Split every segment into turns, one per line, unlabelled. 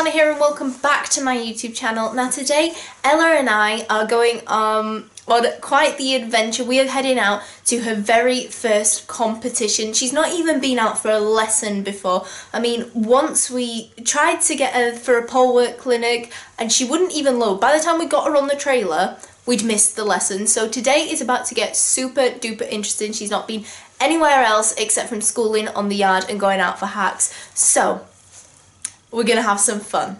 Alanna here and welcome back to my YouTube channel. Now today Ella and I are going on quite the adventure. We are heading out to her very first competition. She's not even been out for a lesson before. I mean, once we tried to get her for a pole work clinic and she wouldn't even load. By the time we got her on the trailer, we'd missed the lesson. So today is about to get super duper interesting. She's not been anywhere else except from schooling on the yard and going out for hacks. So we're gonna have some fun.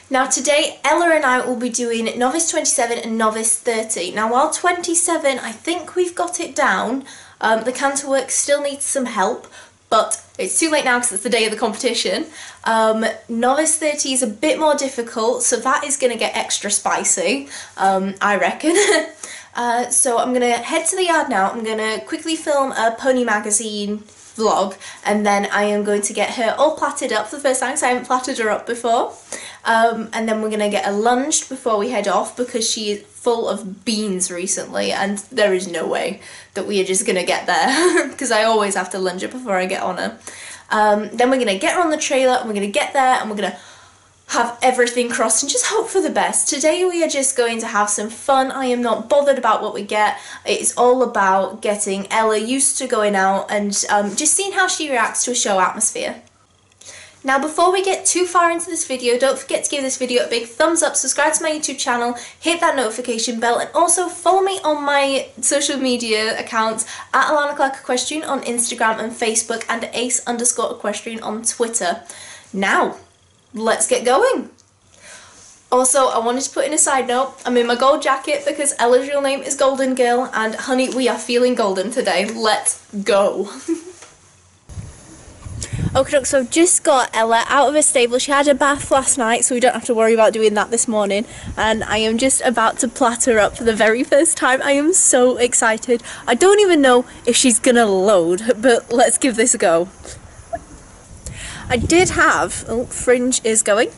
Now today Ella and I will be doing Novice 27 and Novice 30. Now while 27 I think we've got it down, the canter work still needs some help, but it's too late now because it's the day of the competition. Novice 30 is a bit more difficult, so that is going to get extra spicy, I reckon. So I'm going to head to the yard now. I'm going to quickly film a pony magazine vlog, and then I am going to get her all plaited up for the first time because I haven't plaited her up before. And then we're going to get her lunged before we head off because she is full of beans recently and there is no way that we are just going to get there because I always have to lunge her before I get on her. Then we're going to get her on the trailer and we're going to get there and we're going to have everything crossed and just hope for the best. Today we are just going to have some fun. I am not bothered about what we get. It's all about getting Ella used to going out and just seeing how she reacts to a show atmosphere. Now before we get too far into this video, don't forget to give this video a big thumbs up, subscribe to my YouTube channel, hit that notification bell, and also follow me on my social media accounts at Alanna Clarke Equestrian on Instagram and Facebook and ace_equestrian on Twitter. Now, let's get going. Also, I wanted to put in a side note, I'm in my gold jacket because Ella's real name is Golden Girl, and honey, we are feeling golden today. Let's go. Okay, so I've just got Ella out of her stable. She had a bath last night, so we don't have to worry about doing that this morning. And I am just about to plait her up for the very first time. I am so excited. I don't even know if she's gonna load, but let's give this a go. I did have, oh, fringe is going.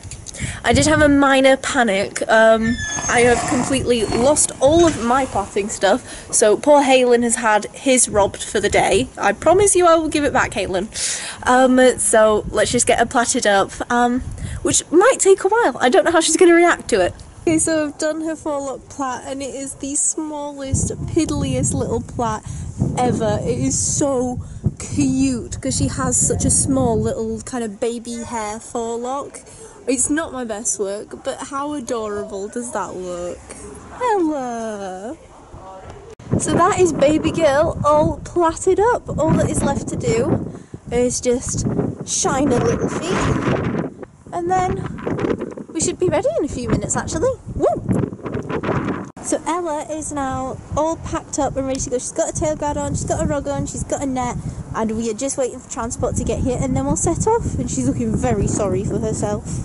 I did have a minor panic. I have completely lost all of my plaiting stuff, so poor Halen has had his robbed for the day. I promise you I will give it back, Halen. So let's just get her plaited up, which might take a while. I don't know how she's going to react to it. Okay, so I've done her forelock plait and it is the smallest, piddliest little plait ever. It is so cute because she has such a small little kind of baby hair forelock. It's not my best work, but how adorable does that look? Ella! So that is baby girl all plaited up. All that is left to do is just shine her little feet, and then we should be ready in a few minutes actually. Woo! So Ella is now all packed up and ready to go. She's got a tail guard on, she's got a rug on, she's got a net, and we are just waiting for transport to get here and then we'll set off. And she's looking very sorry for herself.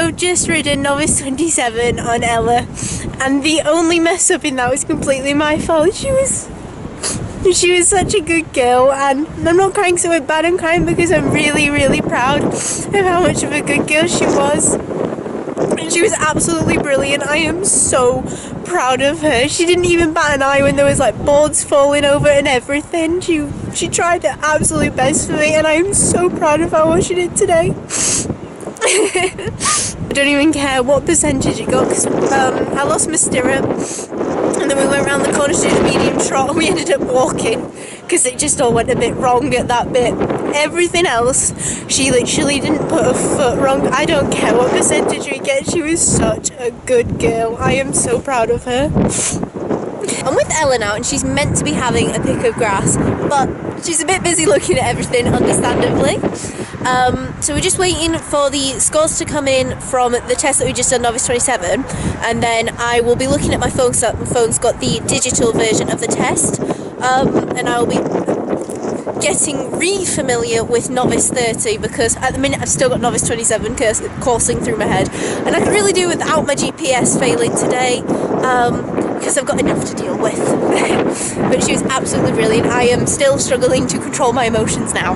So I've just ridden Novice 27 on Ella, and the only mess up in that was completely my fault. She was such a good girl, and I'm not crying so bad, I'm crying because I'm really, really proud of how much of a good girl she was. And she was absolutely brilliant. I am so proud of her. She didn't even bat an eye when there was like boards falling over and everything. She tried her absolute best for me, and I am so proud of how well she did today. I don't even care what percentage it got, because I lost my stirrup, and then we went around the corner to do the medium trot, and we ended up walking because it just all went a bit wrong at that bit. Everything else, she literally didn't put a foot wrong. I don't care what percentage we get, she was such a good girl. I am so proud of her. I'm with Ella now, and she's meant to be having a pick of grass, but she's a bit busy looking at everything, understandably. So we're just waiting for the scores to come in from the test that we just done, Novice 27, and then I will be looking at my phone, so my phone's got the digital version of the test, and I will be getting re-familiar with Novice 30, because at the minute I've still got Novice 27 coursing through my head, and I could really do without my GPS failing today, because I've got enough to deal with. But she was absolutely brilliant. I am still struggling to control my emotions now.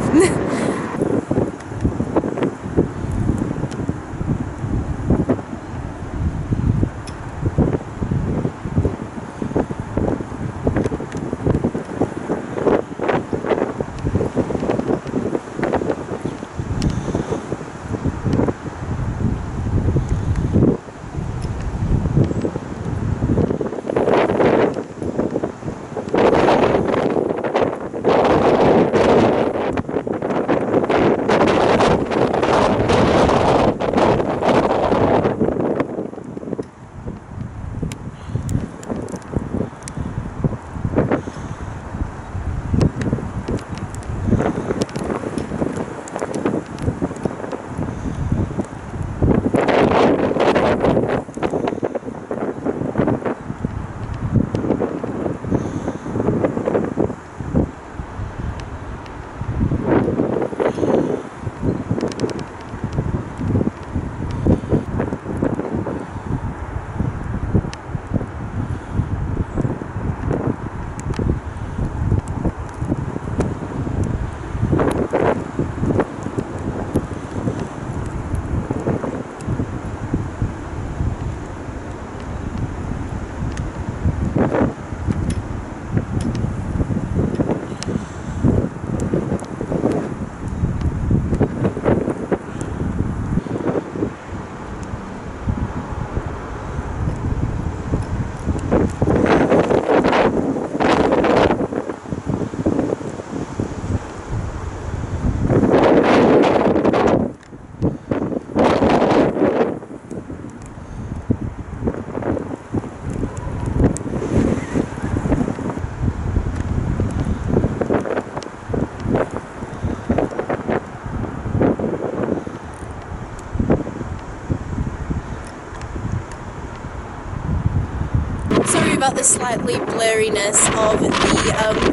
About the slightly blurriness of the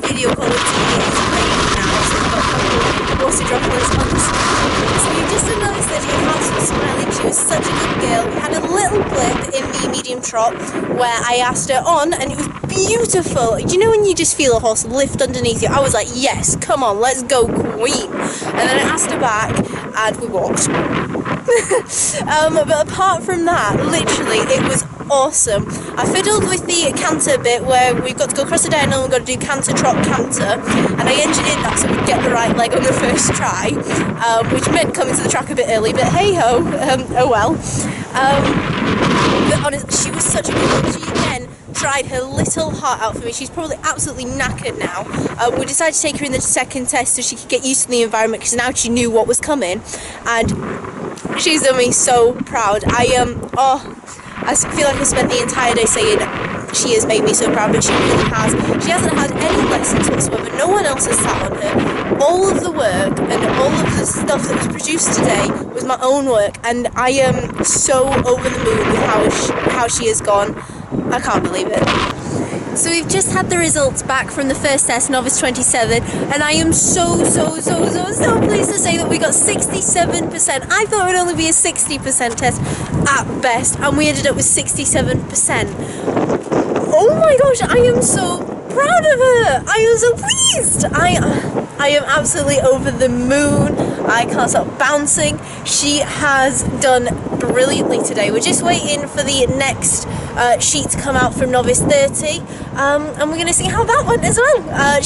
video quality is raining now, so we've got a couple water droplets on the screen. So you just noticed that your house was smiling. She was such a good girl. We had a little blip in the medium trot where I asked her on, and it was beautiful. Do you know when you just feel a horse lift underneath you? I was like, yes, come on, let's go, queen. And then I asked her back, and we walked. But apart from that, literally, it was awesome. I fiddled with the canter bit where we've got to go across the diagonal and we've got to do canter, trot, canter, and I engineered that so we'd get the right leg on the first try, which meant coming to the track a bit early, but hey ho, oh well. But honestly, she was such a good one. She again tried her little heart out for me. She's probably absolutely knackered now. We decided to take her in the second test so she could get used to the environment, because now she knew what was coming, and she's done me so proud. I feel like I spent the entire day saying she has made me so proud, but she really has. She hasn't had any lessons whatsoever. No one else has sat on her. All of the work and all of the stuff that was produced today was my own work, and I am so over the moon with how she has gone. I can't believe it. So we've just had the results back from the first test, Novice 27, and I am so pleased to say that we got 67%. I thought it would only be a 60% test at best, and we ended up with 67%. Oh my gosh, I am so proud of her. I am so pleased. I am absolutely over the moon. I can't stop bouncing. She has done brilliantly today. We're just waiting for the next sheet to come out from Novice 30, and we're going to see how that went as well. I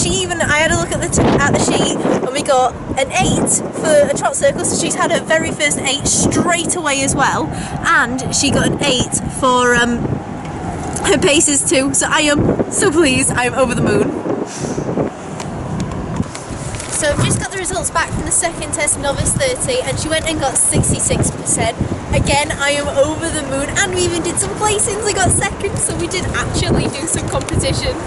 had a look at the sheet, and we got an 8 for a trot circle, so she's had her very first 8 straight away as well, and she got an 8 for her paces too, so I am so pleased. I am over the moon. So I've just got the results back from the second test, Novice 30, and she went and got 66%. Again, I am over the moon, and we even did some placings. I got second, so we did actually do some competition.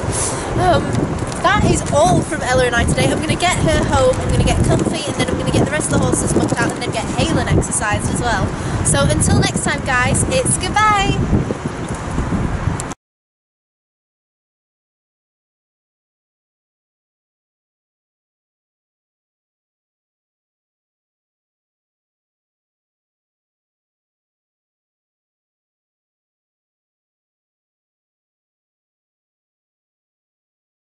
That is all from Ella and I today. I'm going to get her home, I'm going to get comfy, and then I'm going to get the rest of the horses mucked out, and then get Halen exercised as well. So until next time, guys, it's goodbye!